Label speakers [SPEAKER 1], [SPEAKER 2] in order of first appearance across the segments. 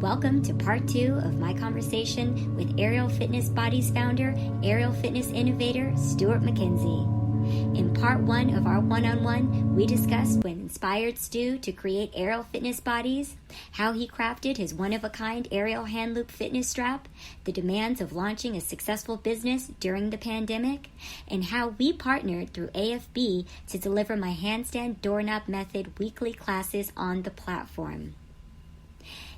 [SPEAKER 1] Welcome to part 2 of my conversation with Aerial Fitness Bodies founder, Aerial Fitness innovator, Stuart McKenzie. In part 1 of our one-on-one, we discussed what inspired Stu to create Aerial Fitness Bodies, how he crafted his one-of-a-kind aerial hand loop fitness strap, the demands of launching a successful business during the pandemic, and how we partnered through AFB to deliver my handstand doorknob method weekly classes on the platform.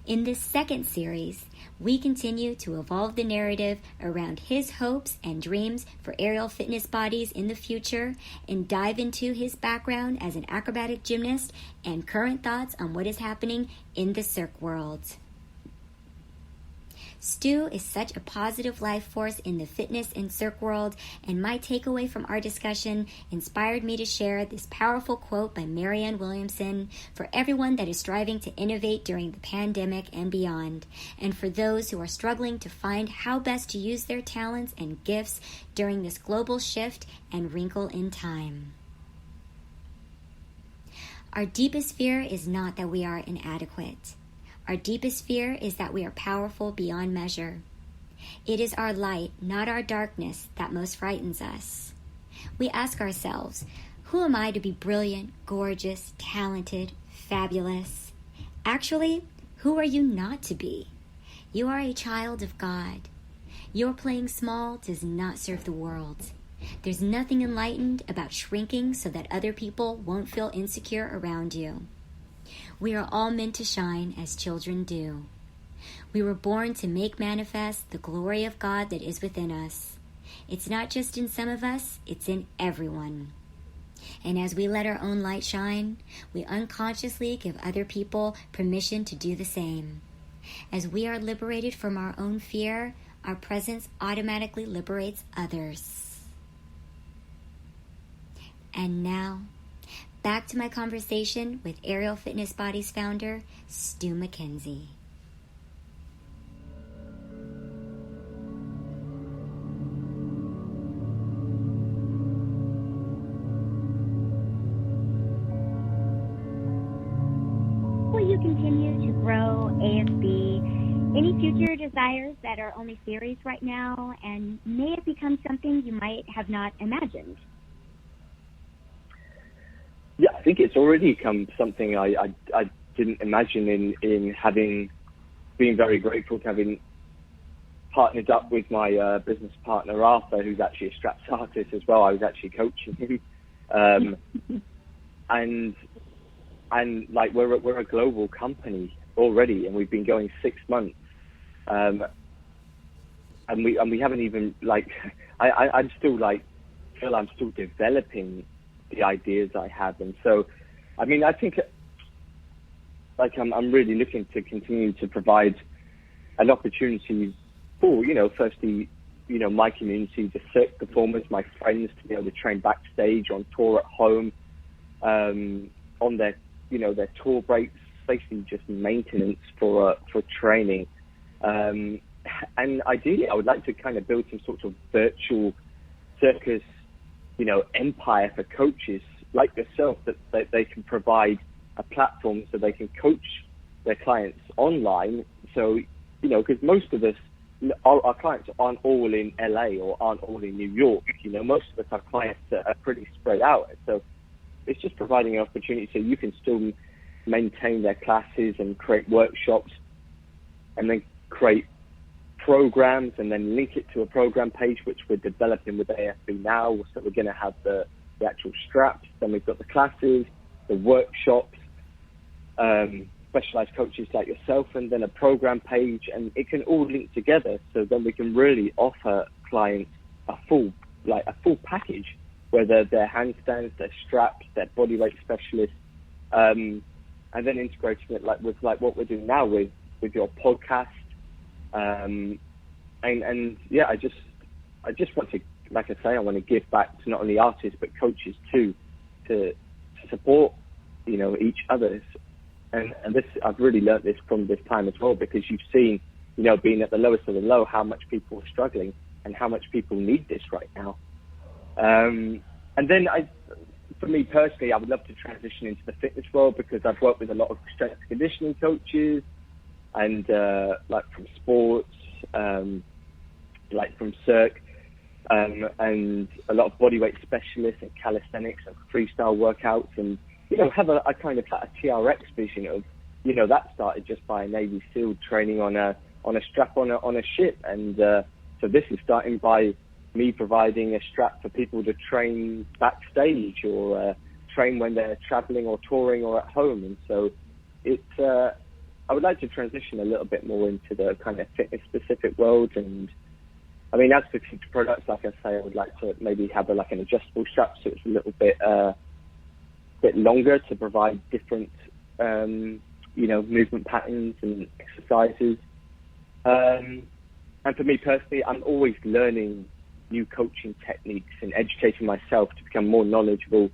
[SPEAKER 1] In this second series, we continue to evolve the narrative around his hopes and dreams for aerial fitness bodies in the future and dive into his background as an acrobatic gymnast and current thoughts on what is happening in the Cirque world. Stu is such a positive life force in the fitness and Cirque world, and my takeaway from our discussion inspired me to share this powerful quote by Marianne Williamson for everyone that is striving to innovate during the pandemic and beyond, and for those who are struggling to find how best to use their talents and gifts during this global shift and wrinkle in time. Our deepest fear is not that we are inadequate. Our deepest fear is that we are powerful beyond measure. It is our light, not our darkness, that most frightens us. We ask ourselves, who am I to be brilliant, gorgeous, talented, fabulous? Actually, who are you not to be? You are a child of God. Your playing small does not serve the world. There's nothing enlightened about shrinking so that other people won't feel insecure around you. We are all meant to shine as children do. We were born to make manifest the glory of God that is within us. It's not just in some of us, it's in everyone. And as we let our own light shine, we unconsciously give other people permission to do the same. As we are liberated from our own fear, our presence automatically liberates others. And now, back to my conversation with Aerial Fitness Bodies founder, Stu McKenzie. Will you continue to grow AFB? Any future desires that are only theories right now, and may it become something you might have not imagined?
[SPEAKER 2] Yeah, I think it's already become something I didn't imagine in being very grateful to having partnered up with my business partner, Arthur, who's actually a straps artist as well. I was actually coaching him. And like we're a global company already, and we've been going 6 months. And we haven't even I'm still feel I'm still developing the ideas I have. And so, I mean, I think I'm really looking to continue to provide an opportunity for, firstly, my community, the Cirque performers, my friends, to be able to train backstage, on tour at home, on their tour breaks, basically just maintenance for training. And ideally, I would like to kind of build some sort of virtual circus empire for coaches like yourself, that they can provide a platform so they can coach their clients online. So, because most of us, our clients aren't all in LA or aren't all in New York. Most of us have clients that are pretty spread out. So it's just providing an opportunity so you can still maintain their classes and create workshops, and then create programs, and then link it to a program page, which we're developing with AFB now. So we're going to have the actual straps, then we've got the classes, the workshops, specialized coaches like yourself, and then a program page, and it can all link together. So then we can really offer clients a full package, whether they're handstands, their straps, their bodyweight specialists, and then integrating it with what we're doing now with your podcast. And yeah, I just want to, like I say, I want to give back to not only artists but coaches too, to support each other. And this, I've really learned this from this time as well, because you've seen, being at the lowest of the low, how much people are struggling and how much people need this right now. And then for me personally, I would love to transition into the fitness world, because I've worked with a lot of strength and conditioning coaches, and like from sports, like from Cirque, and a lot of bodyweight specialists and calisthenics and freestyle workouts, and have a kind of a TRX vision of that started just by a Navy SEAL training on a strap on a ship, and so this is starting by me providing a strap for people to train backstage or train when they're traveling or touring or at home. And so it's I would like to transition a little bit more into the kind of fitness specific world. And I mean, as for future products, like I say, I would like to maybe have an adjustable strap so it's a little bit longer to provide different movement patterns and exercises. And for me personally, I'm always learning new coaching techniques and educating myself to become more knowledgeable,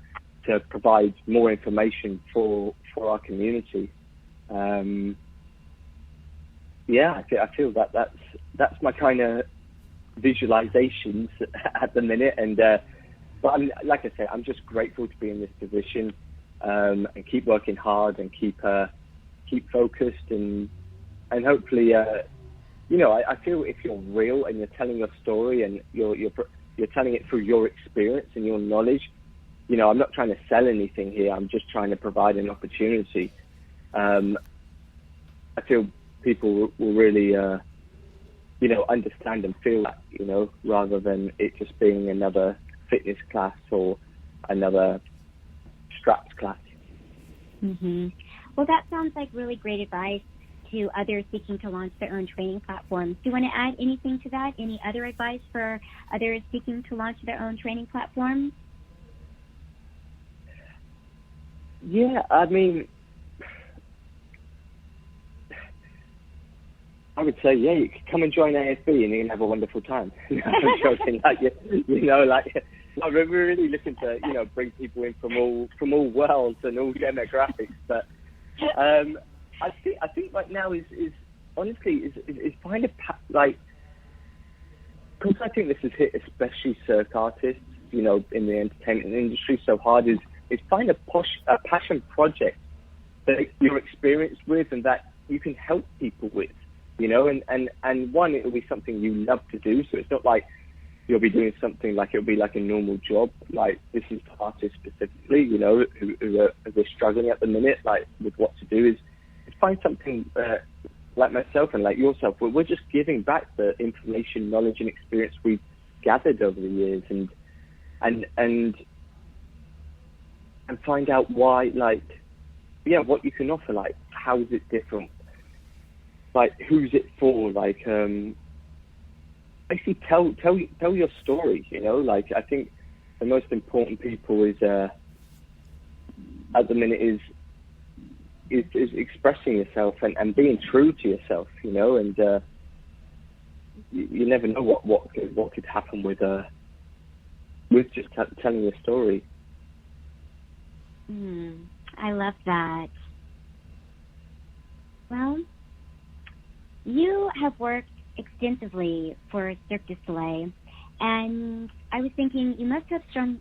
[SPEAKER 2] to provide more information for our community. I feel that's my kind of visualizations at the minute. And but like I say, I'm just grateful to be in this position, and keep working hard and keep focused, and hopefully I feel if you're real and you're telling your story and you're telling it through your experience and your knowledge, I'm not trying to sell anything here. I'm just trying to provide an opportunity. I feel people will really, understand and feel that, rather than it just being another fitness class or another straps class.
[SPEAKER 3] Mm-hmm. Well, that sounds like really great advice to others seeking to launch their own training platforms. Do you want to add anything to that? Any other advice for others seeking to launch their own training platforms?
[SPEAKER 2] Yeah, I mean, I would say, you can come and join AFB and you can have a wonderful time. I'm joking, we're really looking to, bring people in from all worlds and all demographics. But I think right now is honestly find because I think this has hit especially Cirque artists, in the entertainment industry so hard, is find a passion project that you're experienced with and that you can help people with, and one, it'll be something you love to do. So it's not like you'll be doing something like it'll be like a normal job. Like, this is for artists specifically, who are struggling at the minute, like with what to do, is find something like myself and like yourself, where we're just giving back the information, knowledge, and experience we've gathered over the years, and find out why, what you can offer, like how is it different, like who's it for, like basically tell your story. I think the most important people is at the minute is expressing yourself and being true to yourself, and you never know what could happen with just telling your story.
[SPEAKER 3] I love that. Well, you have worked extensively for Cirque Du Soleil, and I was thinking you must have some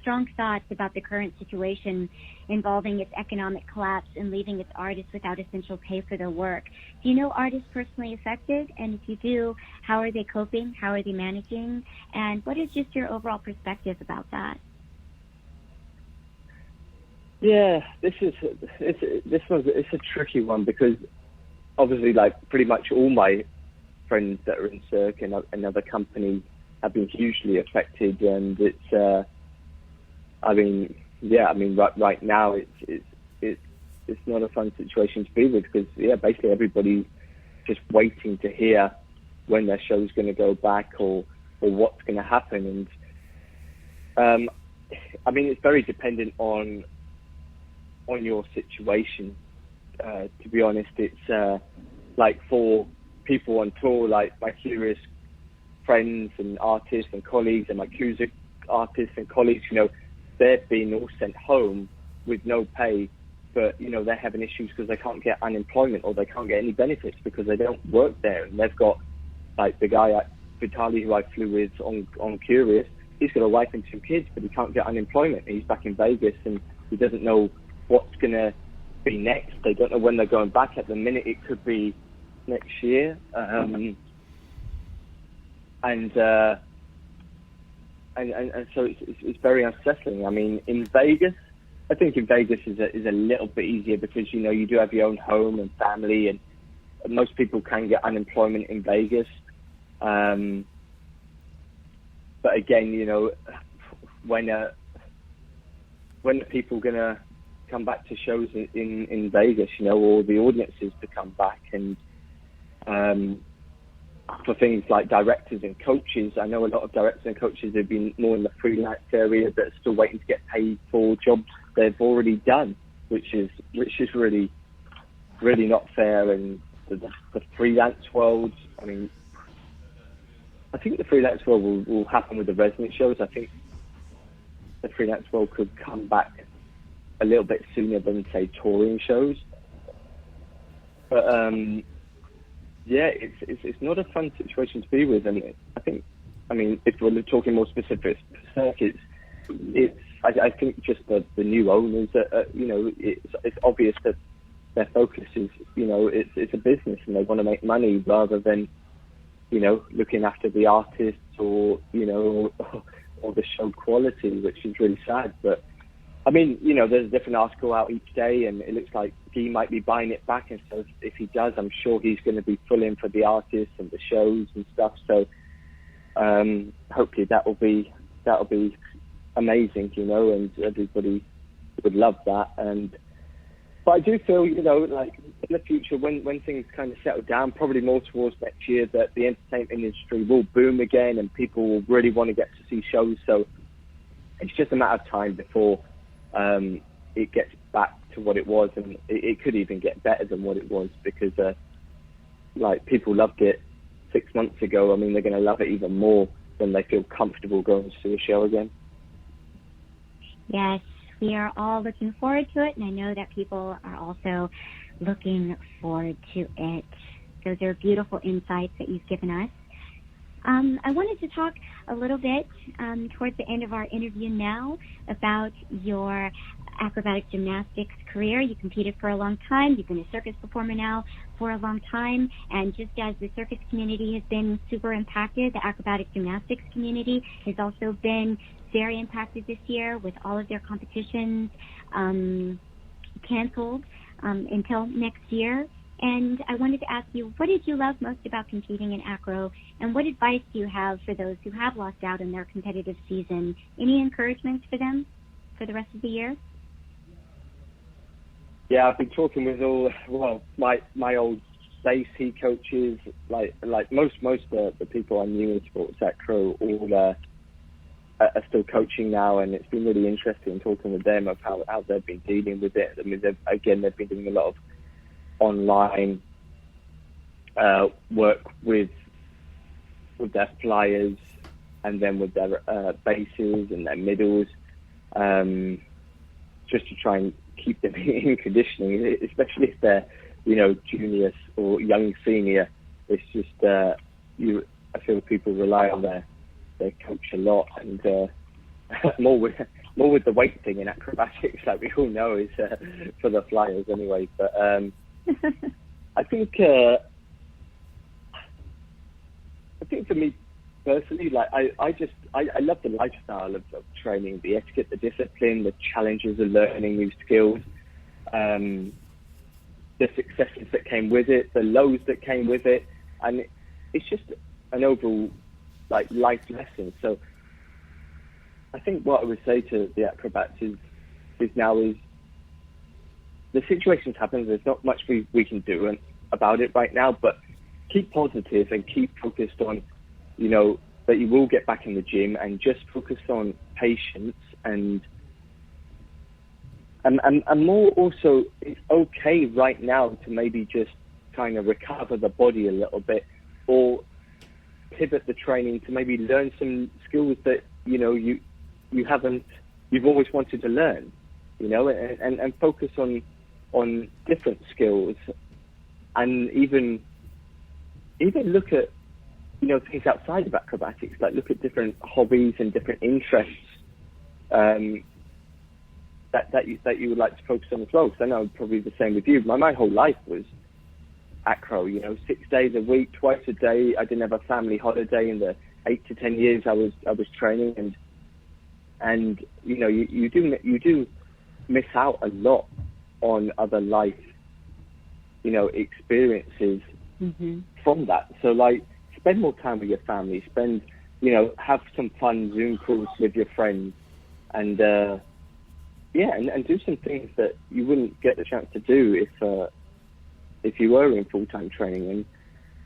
[SPEAKER 3] strong thoughts about the current situation involving its economic collapse and leaving its artists without essential pay for their work. Do you know artists personally affected? And if you do, how are they coping? How are they managing? And what is just your overall perspective about that?
[SPEAKER 2] Yeah, it's a tricky one, because obviously, pretty much all my friends that are in Cirque and other companies have been hugely affected, and it's right now it's not a fun situation to be with, because basically everybody's just waiting to hear when their show's going to go back or what's going to happen. And it's very dependent on your situation. To be honest, it's for people on tour, like my Kurios friends and artists and colleagues, and my Kooza artists and colleagues, they're being all sent home with no pay, but they're having issues because they can't get unemployment or they can't get any benefits because they don't work there. And they've got, the guy Vitali, who I flew with on Kurios, he's got a wife and 2 kids, but he can't get unemployment. He's back in Vegas and he doesn't know what's going to be next. They don't know when they're going back. At the minute, it could be next year, and so it's very unsettling. I mean, in Vegas, I think in Vegas is a little bit easier because, you know, you do have your own home and family, and most people can get unemployment in Vegas. But again, you know, when are people going to come back to shows in Vegas, you know, or the audiences to come back? And for things like directors and coaches, I know a lot of directors and coaches have been more in the freelance area that are still waiting to get paid for jobs they've already done, which is really, really not fair. And the freelance world, I mean, I think the freelance world will happen with the resident shows. I think the freelance world could come back a little bit sooner than, say, touring shows. But yeah, it's not a fun situation to be with. And I mean, if we're talking more specific circuits, I think just the new owners, you know, it's obvious that their focus is, you know, it's a business and they want to make money rather than, you know, looking after the artists or, you know, or the show quality, which is really sad. But I mean, you know, there's a different article out each day, and it looks like he might be buying it back. And so if he does, I'm sure he's going to be full in for the artists and the shows and stuff. So hopefully that will be amazing, you know, and everybody would love that. But I do feel, you know, like in the future, when things kind of settle down, probably more towards next year, that the entertainment industry will boom again and people will really want to get to see shows. So it's just a matter of time before it gets back to what it was, and it could even get better than what it was, because like people loved it 6 months ago. I mean, they're going to love it even more when they feel comfortable going to see a show again.
[SPEAKER 3] Yes, we are all looking forward to it, and I know that people are also looking forward to it. Those are beautiful insights that you've given us. I wanted to talk a little bit towards the end of our interview now about your acrobatic gymnastics career. You competed for a long time. You've been a circus performer now for a long time. And just as the circus community has been super impacted, the acrobatic gymnastics community has also been very impacted this year with all of their competitions canceled until next year. And I wanted to ask you, what did you love most about competing in acro, and what advice do you have for those who have lost out in their competitive season? Any encouragement for them for the rest of the year?
[SPEAKER 2] Yeah, I've been talking with my old base coaches, like most of the people I knew in sports acro, all are still coaching now, and it's been really interesting talking with them of how they've been dealing with it. I mean, they've been doing a lot of online work with their flyers, and then with their bases and their middles, just to try and keep them in conditioning, especially if they're, you know, juniors or young senior. It's just I feel people rely on their coach a lot, and more with the weight thing in acrobatics, like we all know, is for the flyers anyway. But I think for me personally, like I love the lifestyle of training, the etiquette, the discipline, the challenges of learning new skills, the successes that came with it, the lows that came with it, and it's just an overall like life lesson. So I think what I would say to the acrobats is the situations happen. There's not much we can do about it right now, but keep positive and keep focused on, you know, that you will get back in the gym, and just focus on patience and more also, it's okay right now to maybe just kind of recover the body a little bit, or pivot the training to maybe learn some skills that, you know, you've always wanted to learn, you know, and focus on different skills, and even look at, you know, things outside of acrobatics, like look at different hobbies and different interests that you would like to focus on as well. Because I know probably the same with you. My whole life was acro, 6 days a week, twice a day. I didn't have a family holiday in the 8 to 10 years I was training, and you do miss out a lot on other life, experiences from that. So like, spend more time with your family, have some fun Zoom calls with your friends, and and do some things that you wouldn't get the chance to do if you were in full-time training.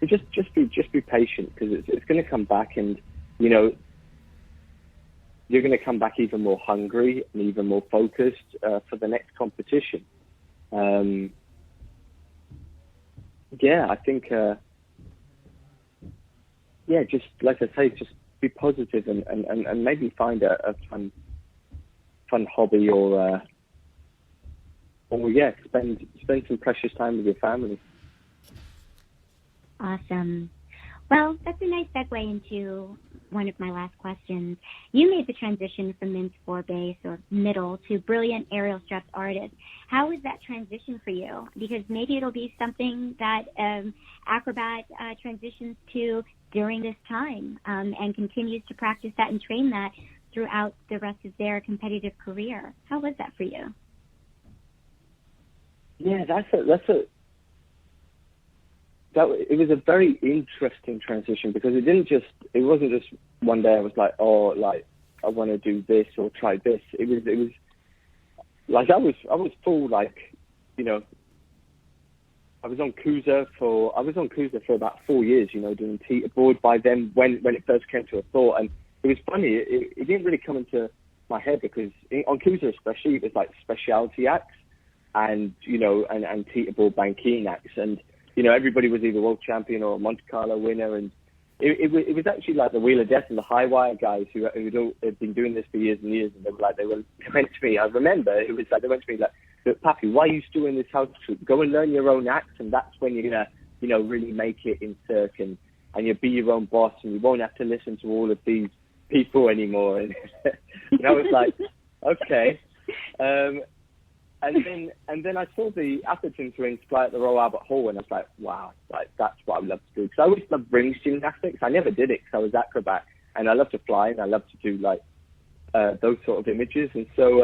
[SPEAKER 2] And just be patient, because it's going to come back, and you're going to come back even more hungry and even more focused for the next competition. I think just like I say, just be positive and maybe find a fun hobby, or spend some precious time with your family.
[SPEAKER 3] Awesome. Well, that's a nice segue into one of my last questions. You made the transition from men's four base or middle to brilliant aerial straps artist. How was that transition for you? Because maybe it'll be something that Acrobat transitions to during this time and continues to practice that and train that throughout the rest of their competitive career. How was that for you?
[SPEAKER 2] Yeah, it was a very interesting transition, because it wasn't just one day I was like, I want to do this or try this. It was like I was full, like, I was on Kooza for about 4 years, doing teeterboard by then when it first came to a thought. And it was funny, it didn't really come into my head, because on Kooza especially, it was like specialty acts and teeterboard banking acts, and everybody was either world champion or a Monte Carlo winner, and it was actually like the Wheel of Death and the High Wire guys who had been doing this for years and years, and they went to me. I remember it was like they went to me like, "Look, Pappy, why are you still in this house troupe? Go and learn your own acts, and that's when you're gonna really make it in Cirque, and you'll be your own boss, and you won't have to listen to all of these people anymore." And I was like, okay. And then I saw the Atherton twins fly at the Royal Albert Hall, and I was like, wow, like that's what I would love to do. Because I always loved rings gymnastics. I never did it because I was acrobat, and I love to fly, and I love to do like those sort of images. And so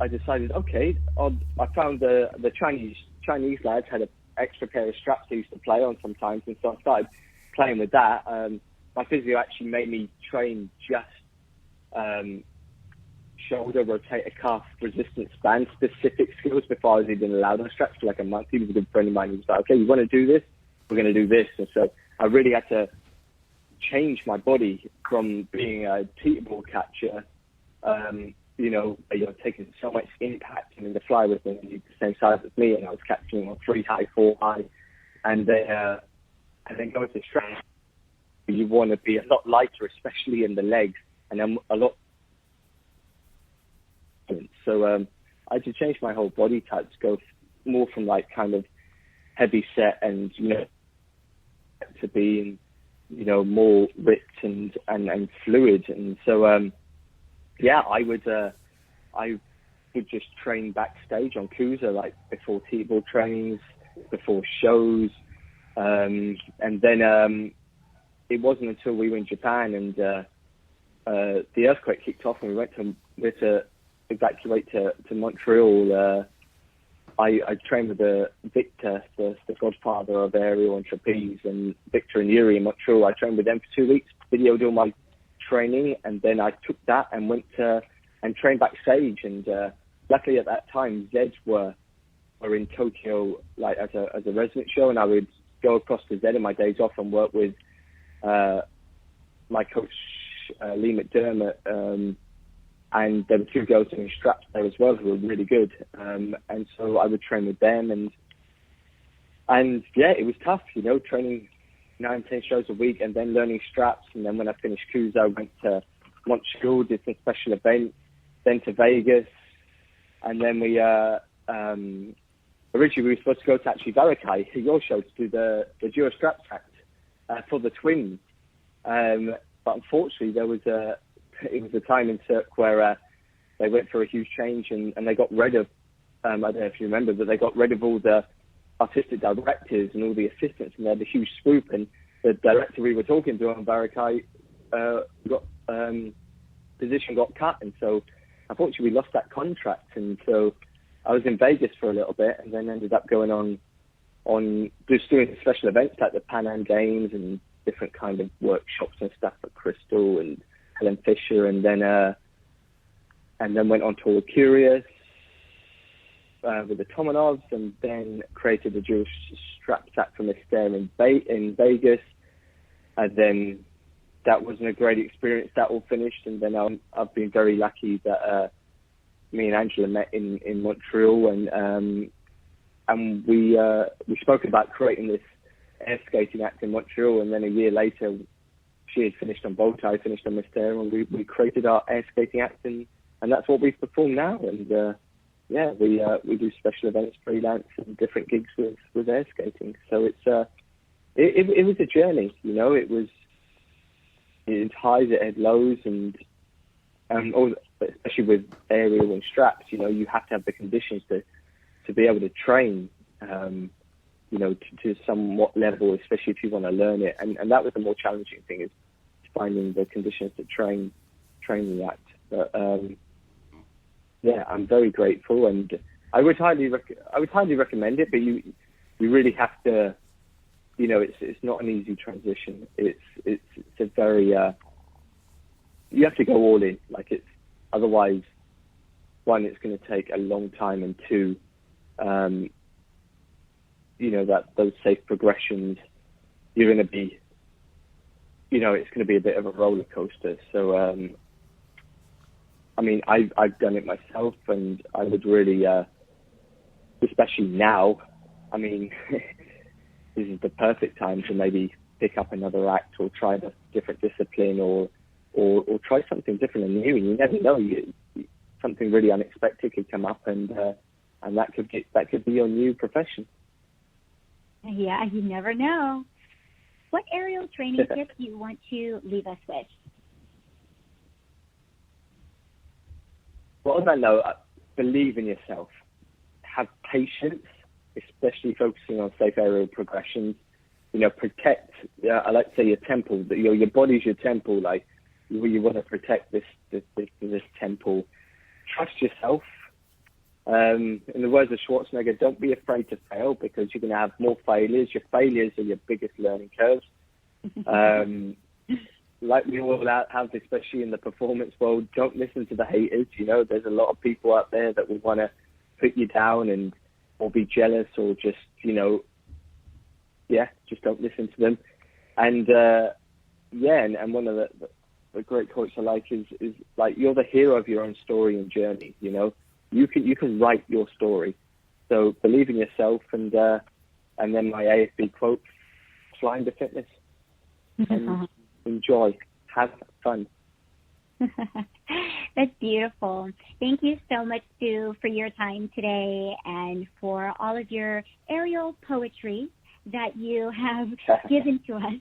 [SPEAKER 2] I decided, okay, I found the Chinese lads had an extra pair of straps they used to play on sometimes, and so I started playing with that. My physio actually made me train just shoulder, rotator cuff, resistance band specific skills before I was even allowed on straps for like a month. He was a good friend of mine. He was like, okay, you want to do this? We're going to do this. And so I really had to change my body from being a teeterboard catcher, you're taking so much impact. I mean, the fly was the same size as me, and I was catching on 3 high, 4 high, and then going to straps. You want to be a lot lighter, especially in the legs, and then a lot. So I had to change my whole body type to go more from like kind of heavy set and to being more ripped and fluid. And so I would just train backstage on Kooza, like before teeterboard trainings, before shows, and then it wasn't until we were in Japan and the earthquake kicked off and we had to evacuate to Montreal. I trained with Victor, the godfather of aerial and trapeze, and Victor and Yuri in Montreal. I trained with them for 2 weeks, videoed all my training, and then I took that and went and trained backstage. And luckily at that time, Zeds were in Tokyo, like as a resident show, and I would go across to Zed in my days off and work with my coach Lee McDermott. And there were 2 girls doing straps there as well who were really good. And so I would train with them. And it was tough, training 9-10 shows a week and then learning straps. And then when I finished Kooza, I went to Montreal, did some special events, then to Vegas. And then we, originally we were supposed to go to actually Varikai, your show, to do the Duo Straps act for the twins. But unfortunately, it was a time in Cirque where they went for a huge change and they got rid of I don't know if you remember, but they got rid of all the artistic directors and all the assistants, and they had a huge swoop, and the director we were talking to on Barakai position got cut, and so unfortunately we lost that contract. And so I was in Vegas for a little bit, and then ended up going on just doing special events like the Pan Am Games and different kind of workshops and stuff at Crystal and Helen Fisher, and then went on tour with Kurios, with the Tomanovs, and then created a dual strap sack for Mystere in Vegas, and then that wasn't a great experience. That all finished, and then I've been very lucky that me and Angela met in Montreal, and we spoke about creating this air skating act in Montreal, and then a year later she had finished on Bolt, I finished on Mystere, and we created our air skating act, and that's what we perform now. And we do special events, freelance, and different gigs with air skating. So it was a journey, you know. It had highs, it had lows, and especially with aerial and straps, you know, you have to have the conditions to be able to train, you know, to somewhat level, especially if you want to learn it. And that was the more challenging thing, is finding the conditions to train the act. But I'm very grateful, and I would highly recommend it. But you really have to, you know, it's not an easy transition. It's a very you have to go all in. Like, it's otherwise, one, it's going to take a long time, and two, you know, that those safe progressions, you're going to be, you know, it's going to be a bit of a roller coaster. So, I mean, I've done it myself, and I would really, especially now, I mean, this is the perfect time to maybe pick up another act or try a different discipline or try something different and new. And you never know, something really unexpected could come up, and that could be your new profession.
[SPEAKER 3] Yeah, you never know. What aerial training tips do you want to leave us with?
[SPEAKER 2] Well, on that note, believe in yourself. Have patience, especially focusing on safe aerial progressions. You know, protect, I like to say, your temple. Your body's your temple. Like, you want to protect this temple. Trust yourself. In the words of Schwarzenegger, don't be afraid to fail, because you're going to have more failures. Your failures are your biggest learning curves. Like we all have, especially in the performance world, don't listen to the haters. You know, there's a lot of people out there that will want to put you down or be jealous, or just, you know, just don't listen to them. And and one of the great quotes I like is like, you're the hero of your own story and journey. You know, you can write your story. So believe in yourself, and then my AFB quote: fly into fitness and enjoy, have fun.
[SPEAKER 3] That's beautiful. Thank you so much, Stu, for your time today and for all of your aerial poetry that you have given to us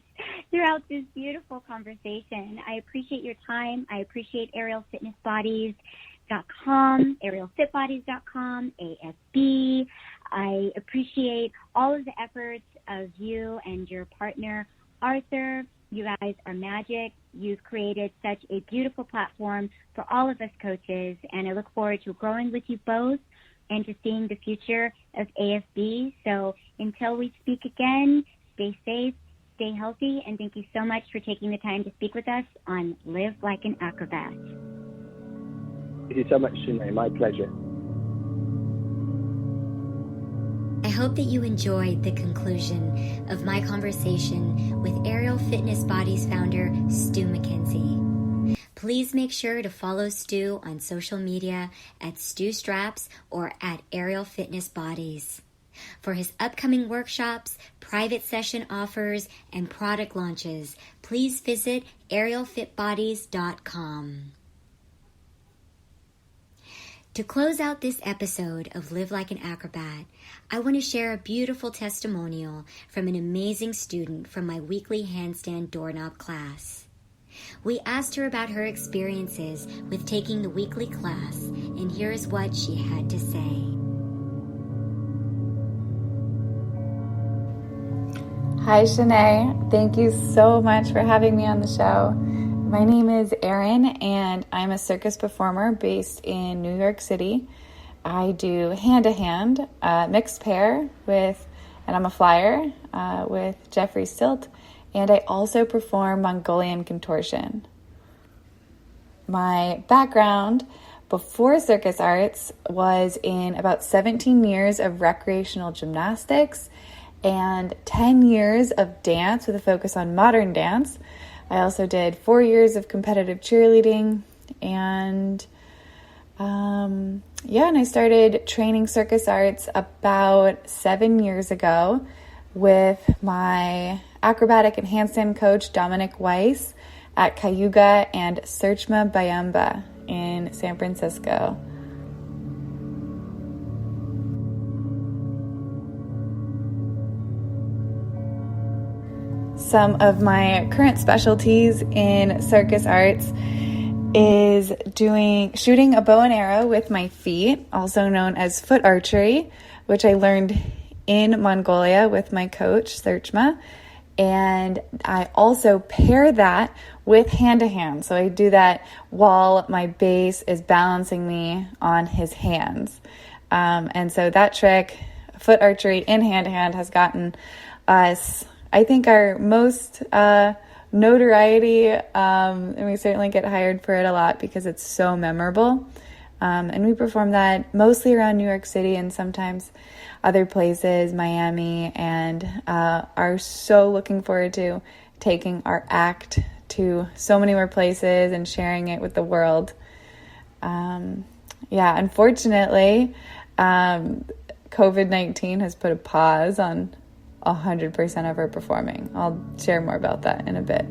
[SPEAKER 3] throughout this beautiful conversation. I appreciate your time. I appreciate aerialfitnessbodies.com, aerialfitbodies.com, AFB. I appreciate all of the efforts of you and your partner, Arthur. You guys are magic. You've created such a beautiful platform for all of us coaches, and I look forward to growing with you both and to seeing the future of AFB. So until we speak again, stay safe, stay healthy, and thank you so much for taking the time to speak with us on Live Like an Acrobat.
[SPEAKER 2] Thank you so much, Shenea. My pleasure.
[SPEAKER 1] I hope that you enjoyed the conclusion of my conversation with Aerial Fitness Bodies founder Stu McKenzie. Please make sure to follow Stu on social media at Stu Straps or at Aerial Fitness Bodies. For his upcoming workshops, private session offers, and product launches, please visit aerialfitbodies.com. To close out this episode of Live Like an Acrobat, I want to share a beautiful testimonial from an amazing student from my weekly handstand doorknob class. We asked her about her experiences with taking the weekly class, and here's what she had to say.
[SPEAKER 4] Hi, Shenea. Thank you so much for having me on the show. My name is Erin, and I'm a circus performer based in New York City. I do hand-to-hand, mixed pair and I'm a flyer with Jeffrey Stilt, and I also perform Mongolian contortion. My background before circus arts was in about 17 years of recreational gymnastics and 10 years of dance with a focus on modern dance. I also did 4 years of competitive cheerleading, and and I started training circus arts about 7 years ago with my acrobatic and handstand coach, Dominic Weiss, at Kooza and Cirque Bayamba in San Francisco. Some of my current specialties in circus arts is shooting a bow and arrow with my feet, also known as foot archery, which I learned in Mongolia with my coach, Cirque. And I also pair that with hand-to-hand. So I do that while my bass is balancing me on his hands. And so that trick, foot archery in hand-to-hand, has gotten us, I think, our most notoriety, and we certainly get hired for it a lot because it's so memorable. And we perform that mostly around New York City and sometimes other places, Miami, and are so looking forward to taking our act to so many more places and sharing it with the world. Unfortunately, COVID-19 has put a pause on 100% of our performing. I'll share more about that in a bit.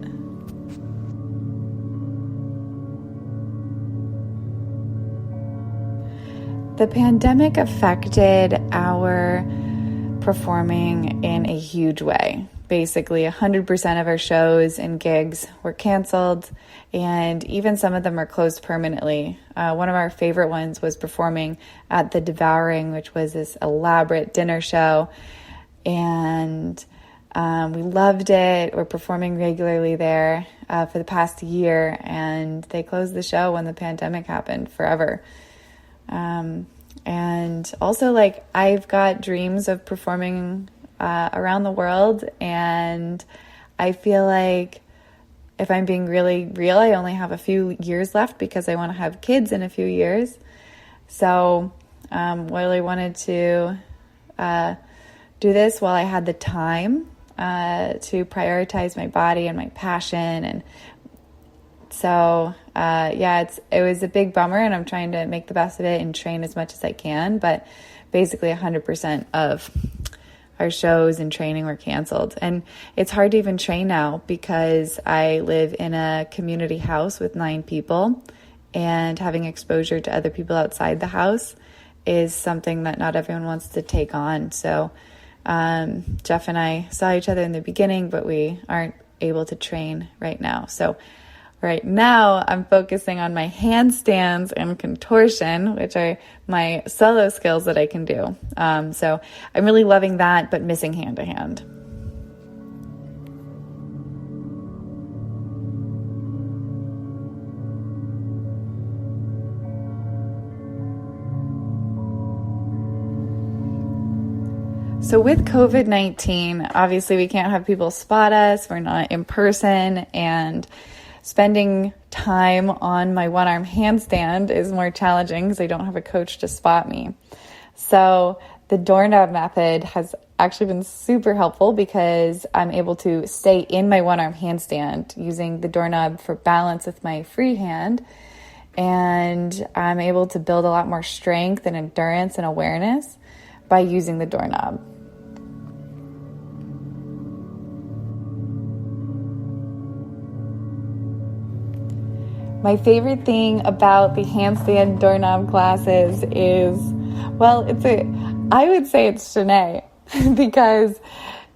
[SPEAKER 4] The pandemic affected our performing in a huge way. Basically, 100% of our shows and gigs were canceled, and even some of them are closed permanently. One of our favorite ones was performing at The Devouring, which was this elaborate dinner show, and we loved it. We're performing regularly there for the past year, and they closed the show when the pandemic happened forever. And also, I've got dreams of performing around the world, and I feel like if I'm being really real, I only have a few years left because I want to have kids in a few years. So really wanted to do this while I had the time to prioritize my body and my passion. And so, it was a big bummer, and I'm trying to make the best of it and train as much as I can. But basically 100% of our shows and training were canceled. And it's hard to even train now because I live in a community house with 9 people, and having exposure to other people outside the house is something that not everyone wants to take on. So Jeff and I saw each other in the beginning, but we aren't able to train right now. So right now I'm focusing on my handstands and contortion, which are my solo skills that I can do. So I'm really loving that, but missing hand-to-hand. So with COVID-19, obviously we can't have people spot us. We're not in person, and spending time on my one-arm handstand is more challenging because I don't have a coach to spot me. So the doorknob method has actually been super helpful because I'm able to stay in my one-arm handstand using the doorknob for balance with my free hand, and I'm able to build a lot more strength and endurance and awareness by using the doorknob. My favorite thing about the handstand doorknob classes is, I would say it's Shenea, because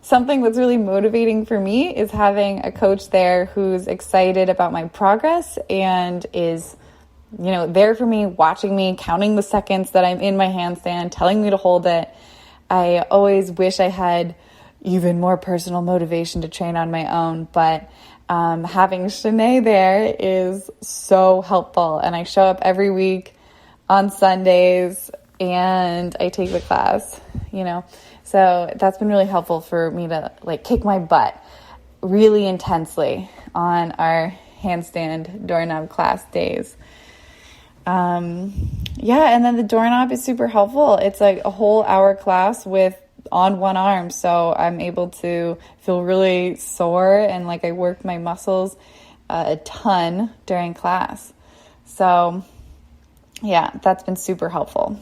[SPEAKER 4] something that's really motivating for me is having a coach there who's excited about my progress and is, there for me, watching me, counting the seconds that I'm in my handstand, telling me to hold it. I always wish I had, even more personal motivation to train on my own. But having Shenea there is so helpful. And I show up every week on Sundays and I take the class, So that's been really helpful for me to kick my butt really intensely on our handstand doorknob class days. And then the doorknob is super helpful. It's like a whole hour class on one arm. So I'm able to feel really sore and I work my muscles a ton during class. So yeah, that's been super helpful.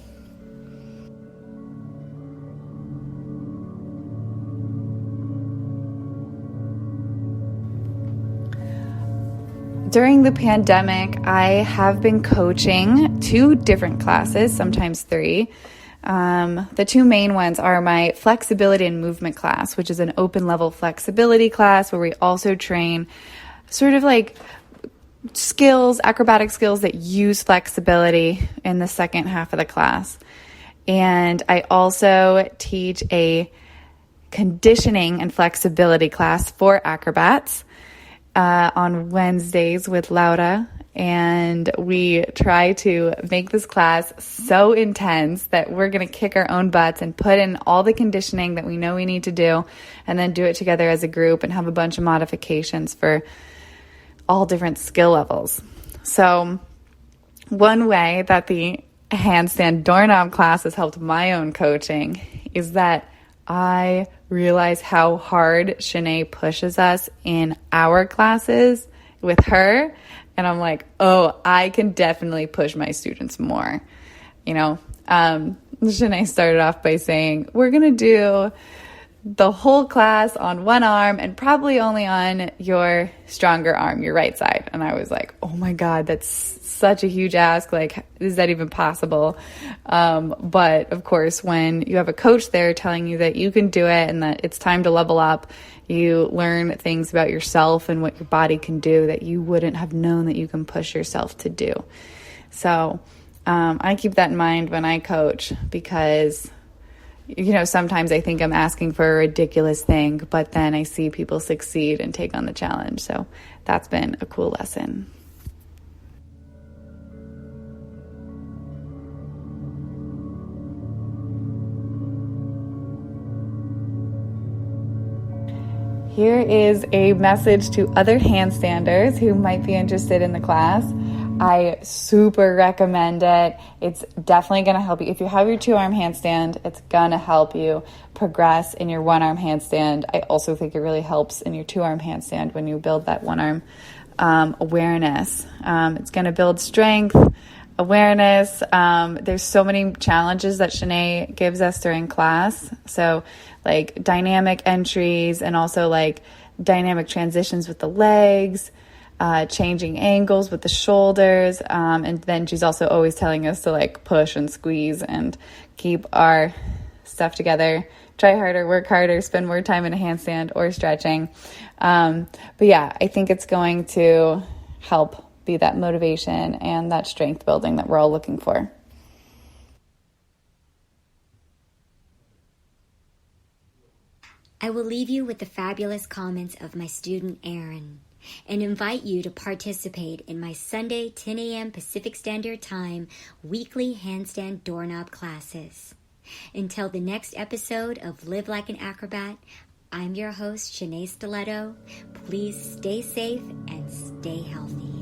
[SPEAKER 4] During the pandemic, I have been coaching 2 different classes, sometimes 3. The 2 main ones are my flexibility and movement class, which is an open level flexibility class where we also train sort of skills, acrobatic skills that use flexibility in the second half of the class. And I also teach a conditioning and flexibility class for acrobats on Wednesdays with Laura, and we try to make this class so intense that we're going to kick our own butts and put in all the conditioning that we know we need to do, and then do it together as a group and have a bunch of modifications for all different skill levels. So one way that the handstand doorknob class has helped my own coaching is that I realize how hard Shenea pushes us in our classes with her. And I'm like, oh, I can definitely push my students more. Shenea started off by saying, we're going to do the whole class on one arm and probably only on your stronger arm, your right side. And I was like, oh my God, that's such a huge ask. Is that even possible? But of course, when you have a coach there telling you that you can do it and that it's time to level up, you learn things about yourself and what your body can do that you wouldn't have known that you can push yourself to do. So I keep that in mind when I coach, because sometimes I think I'm asking for a ridiculous thing, but then I see people succeed and take on the challenge. So that's been a cool lesson. Here is a message to other handstanders who might be interested in the class. I super recommend it. It's definitely going to help you. If you have your 2-arm handstand, it's going to help you progress in your 1-arm handstand. I also think it really helps in your 2-arm handstand when you build that 1-arm awareness. It's going to build strength, awareness. There's so many challenges that Shenea gives us during class. So dynamic entries and also dynamic transitions with the legs, changing angles with the shoulders. And then she's also always telling us to push and squeeze and keep our stuff together. Try harder, work harder, spend more time in a handstand or stretching. But yeah, I think it's going to help be that motivation and that strength building that we're all looking for.
[SPEAKER 1] I will leave you with the fabulous comments of my student Aaron and invite you to participate in my Sunday 10 a.m. Pacific Standard Time weekly handstand doorknob classes. Until the next episode of Live Like an Acrobat, I'm your host, Shenea Stiletto. Please stay safe and stay healthy.